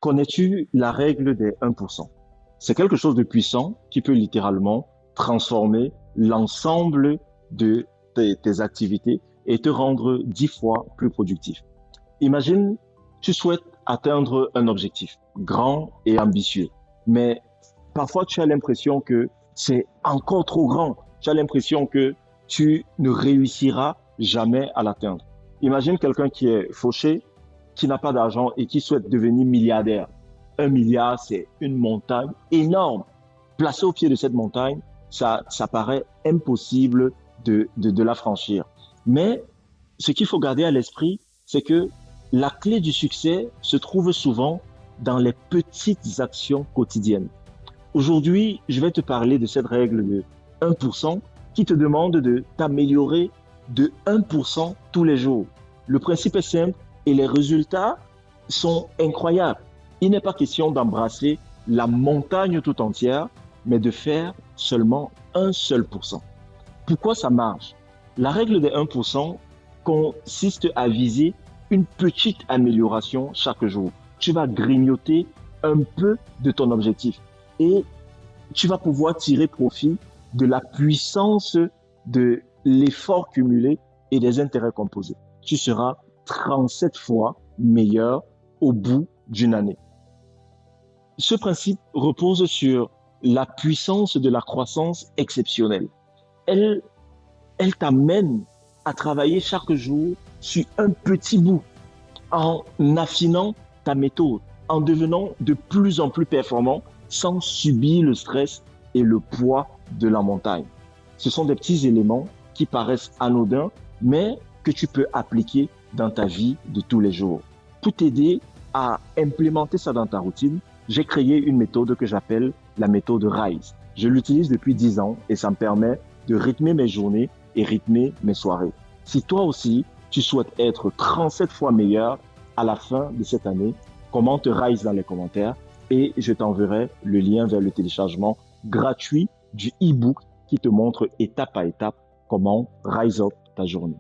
Connais-tu la règle des 1%? C'est quelque chose de puissant qui peut littéralement transformer l'ensemble de tes activités et te rendre 10 fois plus productif. Imagine, tu souhaites atteindre un objectif grand et ambitieux, mais parfois tu as l'impression que c'est encore trop grand. Tu as l'impression que tu ne réussiras jamais à l'atteindre. Imagine quelqu'un qui est fauché, qui n'a pas d'argent et qui souhaite devenir milliardaire. 1 milliard, c'est une montagne énorme. Placé au pied de cette montagne, ça paraît impossible de la franchir. Mais ce qu'il faut garder à l'esprit, c'est que la clé du succès se trouve souvent dans les petites actions quotidiennes. Aujourd'hui, je vais te parler de cette règle de 1% qui te demande de t'améliorer de 1% tous les jours. Le principe est simple et les résultats sont incroyables. Il n'est pas question d'embrasser la montagne tout entière, mais de faire seulement un seul pourcent. Pourquoi ça marche? La règle des 1% consiste à viser une petite amélioration chaque jour. Tu vas grignoter un peu de ton objectif et tu vas pouvoir tirer profit de la puissance de l'effort cumulé et des intérêts composés. Tu seras 37 fois meilleur au bout d'une année. Ce principe repose sur la puissance de la croissance exceptionnelle. Elle t'amène à travailler chaque jour sur un petit bout, en affinant ta méthode, en devenant de plus en plus performant sans subir le stress et le poids de la montagne. Ce sont des petits éléments qui paraissent anodins, mais que tu peux appliquer dans ta vie de tous les jours. Pour t'aider à implémenter ça dans ta routine, j'ai créé une méthode que j'appelle la méthode RISE. Je l'utilise depuis 10 ans et ça me permet de rythmer mes journées et rythmer mes soirées. Si toi aussi, tu souhaites être 37 fois meilleur à la fin de cette année, commente RISE dans les commentaires et je t'enverrai le lien vers le téléchargement gratuit du e-book qui te montre étape à étape comment rise up ta journée.